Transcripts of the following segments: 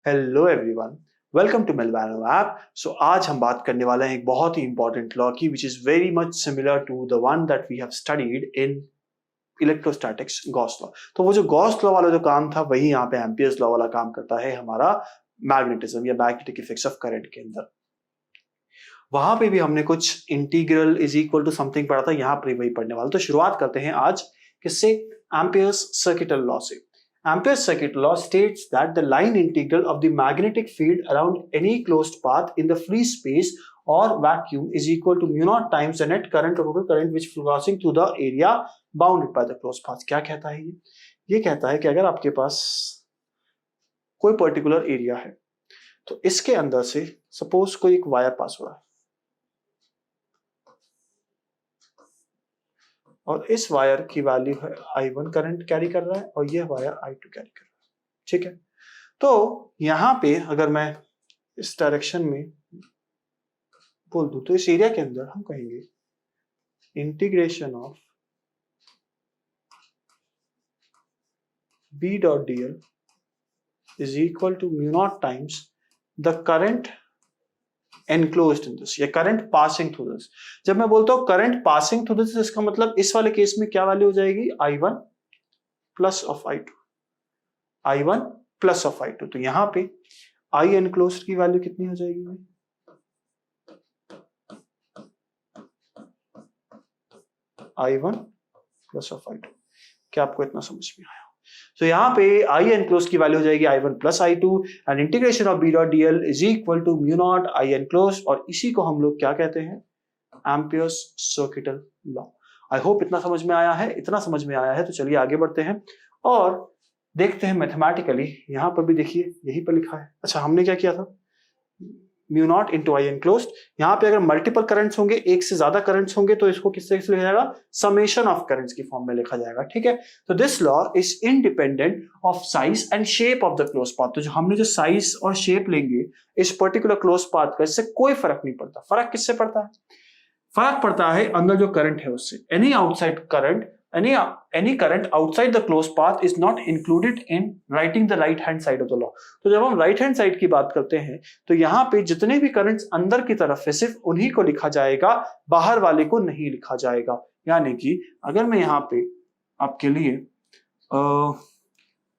Hello everyone, welcome to Melvano app. So आज हम बात करने वाले हैं एक बहुत ही इंपॉर्टेंट लॉ की, which is very much similar to the one that we have studied in electrostatics, Gauss law. तो वो जो गॉस लॉ वाला जो काम था वही यहाँ पे एम्पियर्स लॉ वाला काम करता है हमारा मैग्नेटिज्म या मैग्नेटिक इफेक्ट्स ऑफ करंट के अंदर। वहां पे भी हमने कुछ integral is equal to something पढ़ा था, यहाँ पर वही पढ़ने वाला। तो शुरुआत करते हैं आज किससे? एम्पियर्स सर्किटल लॉ से। Ampere's circuit law states that the line integral of the magnetic field around any closed path in the free space or vacuum is equal to mu naught times the net current or total current which crossing through the area bounded by the closed path। क्या कहता है ये कहता है कि अगर आपके पास कोई पर्टिकुलर एरिया है तो इसके अंदर से सपोज कोई एक वायर पास हो रहा है और इस वायर की वैल्यू है I1 करंट कैरी कर रहा है और यह वायर I2 कैरी कर रहा है। ठीक है, तो यहां पे अगर मैं इस डायरेक्शन में बोल दूं तो इस एरिया के अंदर हम कहेंगे integration of B dot dl is equal to mu naught times the current enclosed in this या करंट पासिंग थ्रू दिस। जब मैं बोलता हूं करंट पासिंग थ्रू दिस, इसका मतलब इस वाले केस में क्या वैल्यू हो जाएगी? I1 plus of I2, I1 plus of I2। तो यहां पे I एनक्लोज्ड की वैल्यू कितनी हो जाएगी भाई? I1 plus of I2। क्या आपको इतना समझ में आया? तो यहाँ पे I enclosed की वैल्यू हो जाएगी I1 plus I2 and integration of B dot dl is equal to mu naught I enclosed, और इसी को हम लोग क्या कहते हैं? Amperes circuital law. I hope इतना समझ में आया है। इतना समझ में आया है तो चलिए आगे बढ़ते हैं और देखते हैं मैथमेटिकली। यहां पर भी देखिए यही पर लिखा है। अच्छा, हमने क्या किया था? म्यू नॉट इंटू आई एनक्लोज्ड। यहाँ पे अगर मल्टीपल करंट्स होंगे, एक से ज्यादा करंट्स होंगे, तो इसको किससे लिखा जाएगा? समेशन ऑफ करंट्स की फॉर्म में लिखा जाएगा। ठीक है, तो this law is independent of size and shape of the close path. तो जो हमने जो साइज और शेप लेंगे इस पर्टिकुलर क्लोज पाथ का, इससे कोई फर्क नहीं पड़ता। फर्क किससे पड़ता है? फर्क पड़ता है अंदर जो करंट है उससे। Any outside current, any current outside the closed path is not included in writing the right hand side of the law। तो जब हम राइट हैंड साइड की बात करते हैं तो यहाँ पे जितने भी करंट्स अंदर की तरफ है सिर्फ उन्हीं को लिखा जाएगा, बाहर वाले को नहीं लिखा जाएगा। यानी कि अगर मैं यहाँ पे आपके लिए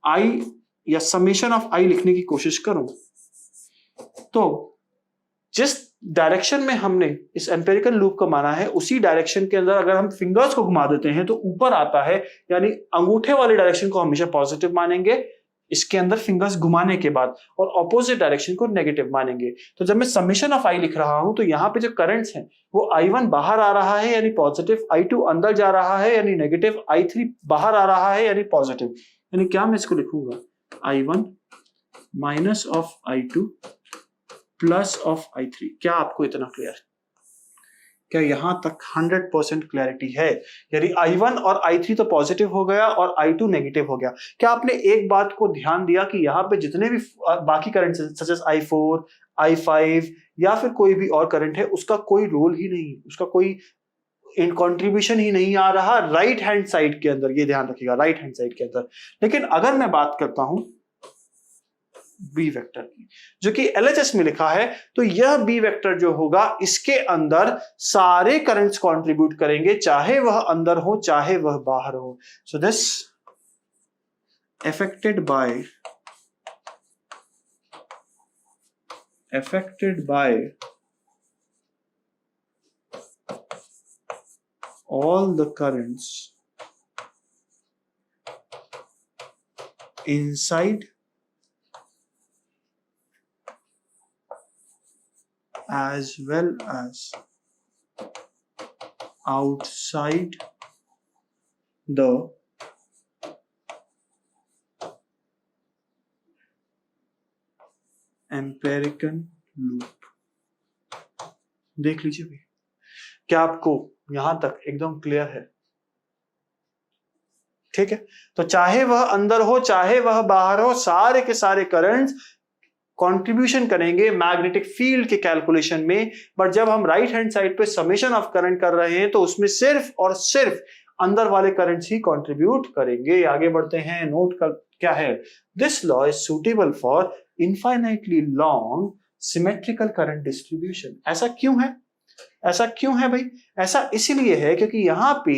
I या समेशन ऑफ I लिखने की कोशिश करूं तो जिस डायरेक्शन में हमने इस एम्पिरिकल लूप को माना है उसी डायरेक्शन के अंदर अगर हम फिंगर्स को घुमा देते हैं तो ऊपर आता है, यानी अंगूठे वाले डायरेक्शन को हमेशा पॉजिटिव मानेंगे इसके अंदर फिंगर्स घुमाने के बाद, और ऑपोजिट डायरेक्शन को नेगेटिव मानेंगे। तो जब मैं समेशन ऑफ I लिख रहा हूं तो यहाँ पे जो करंट्स हैं वो I1 बाहर आ रहा है यानी पॉजिटिव, I2 अंदर जा रहा है यानी नेगेटिव, I3 बाहर आ रहा है यानी पॉजिटिव। यानी क्या मैं इसको लिखूंगा? I1 minus of I2 plus of I3। क्या आपको इतना क्लियर? क्या यहां तक 100% क्लैरिटी है? यानी I1 और I3 तो पॉजिटिव हो गया और I2 नेगेटिव हो गया। क्या आपने एक बात को ध्यान दिया कि यहाँ पे जितने भी बाकी current such as I4, I5 या फिर कोई भी और करंट है उसका कोई रोल ही नहीं, उसका कोई कंट्रीब्यूशन ही नहीं आ रहा राइट हैंड साइड के अंदर। ये ध्यान रखिएगा, राइट हैंड साइड के अंदर। लेकिन अगर मैं बात करता हूं बी वेक्टर की, जो कि LHS में लिखा है, तो यह बी वेक्टर जो होगा इसके अंदर सारे करंट्स कंट्रीब्यूट करेंगे, चाहे वह अंदर हो चाहे वह बाहर हो। So this affected by all the currents inside as well as outside the empirical loop। देख लीजिए भाई, क्या आपको यहां तक एकदम क्लियर है? ठीक है, तो चाहे वह अंदर हो चाहे वह बाहर हो, सारे के सारे करंट्स कंट्रीब्यूशन करेंगे मैग्नेटिक फील्ड के कैलकुलेशन में। बट जब हम राइट हैंड साइड पे समेशन ऑफ करंट कर रहे हैं तो उसमें सिर्फ और सिर्फ अंदर वाले करंट्स ही कंट्रीब्यूट करेंगे। आगे बढ़ते हैं, नोट कर क्या है? This law is suitable for infinitely long symmetrical current distribution. ऐसा क्यों है? ऐसा क्यों है भाई? ऐसा इसलिए है क्योंकि यहां पे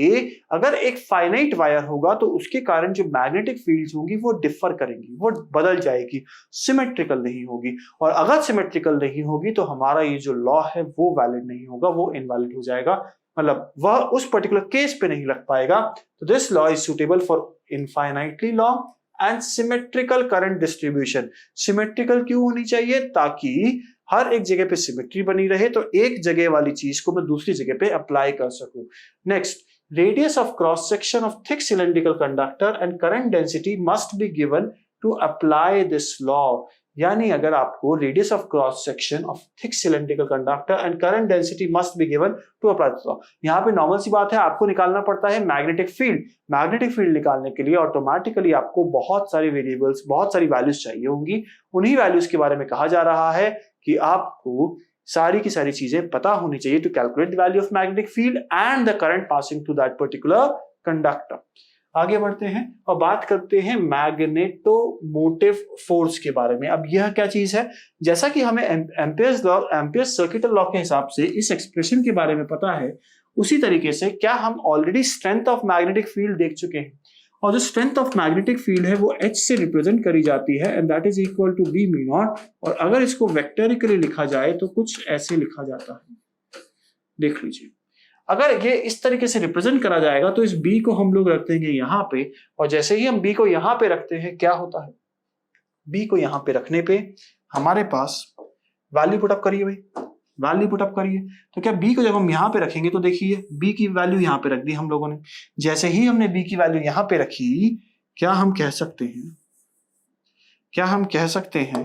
अगर एक फाइनाइट वायर होगा तो उसके कारण जो मैग्नेटिक फील्ड्स होंगी वो डिफर करेंगी, वो बदल जाएगी, सिमेट्रिकल नहीं होगी। और अगर सिमेट्रिकल नहीं होगी तो हमारा ये जो लॉ है वो वैलिड नहीं होगा, वो इनवैलिड हो जाएगा, मतलब वह उस पर्टिकुलर केस पे नहीं लग पाएगा। तो this law is suitable for infinitely long and symmetrical current distribution. Symmetrical क्यों होनी चाहिए? ताकि हर एक जगह पे सिमेट्री बनी रहे, तो एक जगह वाली चीज को मैं दूसरी जगह पे अप्लाई कर सकूं। Next, radius of cross section of thick cylindrical conductor and current density must be given to apply this law. यानी अगर आपको radius of cross section of thick cylindrical conductor and current density must be given to apply this law, यहाँ पे normal सी बात है, आपको निकालना पड़ता है मैग्नेटिक फील्ड। मैग्नेटिक फील्ड निकालने के लिए ऑटोमेटिकली आपको बहुत सारी वेरिएबल्स, बहुत सारी वैल्यूज चाहिए होंगी। उन्हीं वैल्यूज के बारे में कहा जा रहा है कि आपको सारी की सारी चीजें पता होनी चाहिए to calculate the value of magnetic field and the current passing through that particular conductor. आगे बढ़ते हैं और बात करते हैं मैग्नेटोमोटिव फोर्स के बारे में। अब यह क्या चीज है? जैसा कि हमें एम्पियर्स सर्किटल लॉ के हिसाब से इस एक्सप्रेशन के बारे में पता है, उसी तरीके से क्या हम already strength of magnetic field देख चुके हैं, और जो स्ट्रेंथ ऑफ मैग्नेटिक फील्ड है वो H से रिप्रेजेंट करी जाती है and that is equal to B mu naught. और अगर इसको वेक्टरिकली लिखा जाए तो कुछ ऐसे लिखा जाता है, देख लीजिए। अगर ये इस तरीके से रिप्रेजेंट करा जाएगा तो इस B को हम लोग रख देंगे यहाँ पे, और जैसे ही हम B को यहाँ पे रखते हैं क्या होता है? B को यहाँ पे रखने पे हमारे पास वैल्यू पुटअप करिए भाई, वैल्यू पुटअप करिए। तो क्या B को जब हम यहाँ पे रखेंगे तो देखिए B की वैल्यू यहाँ पे रख दी हम लोगों ने। जैसे ही हमने B की वैल्यू यहाँ पे रखी, क्या हम कह सकते हैं, क्या हम कह सकते हैं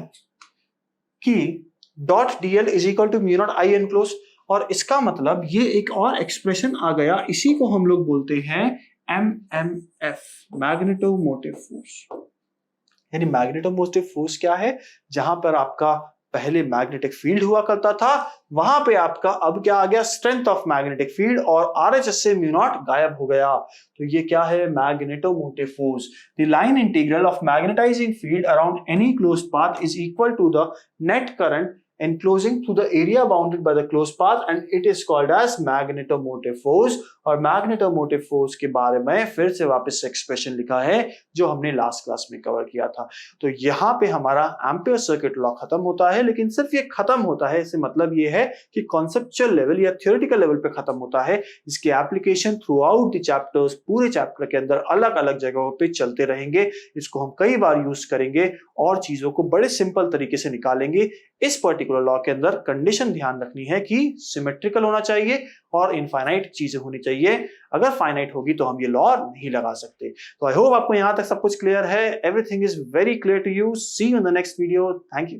कि dot DL is equal to mu naught I enclose. और इसका मतलब ये एक और एक्सप्रेशन आ गया, इसी को हम लोग बोलते हैं MMF, मैग्नेटोमोटिव फोर्स। यानी मैग्नेटोमोटिव फोर्स क्या है? जहां पर आपका पहले मैग्नेटिक फील्ड हुआ करता था, वहां पे आपका अब क्या आ गया? स्ट्रेंथ ऑफ मैग्नेटिक फील्ड, और RHS से म्यू नॉट गायब हो गया। तो ये क्या है? Magnetomotive force. The line integral of magnetising field around any closed path is equal to the net current enclosing to the area bounded by the closed path and it is called as magnetomotive force। और magnetomotive force के बारे में फिर से वापस से expression लिखा है जो हमने लास्ट क्लास में कवर किया था। तो यहाँ पे हमारा एम्पियर सर्किट लॉ खत्म होता है, लेकिन सिर्फ ये खत्म होता है, इससे मतलब ये है कि कॉन्सेप्चुअल लेवल या थ्योरेटिकल लेवल पे खत्म होता है। इसके application through out the chapters, पूरे चैप्टर के अंदर अलग अलग जगहों पे चलते रहेंगे। इसको हम कई बार यूज करेंगे और चीजों को बड़े सिंपल तरीके से निकालेंगे। इस पर्टिकुलर लॉ के अंदर कंडीशन ध्यान रखनी है कि सिमेट्रिकल होना चाहिए और इनफाइनाइट चीजें होनी चाहिए। अगर फाइनाइट होगी तो हम ये लॉ नहीं लगा सकते। तो आई होप आपको यहां तक सब कुछ क्लियर है। Everything is very clear to you. See you in the next video. Thank you.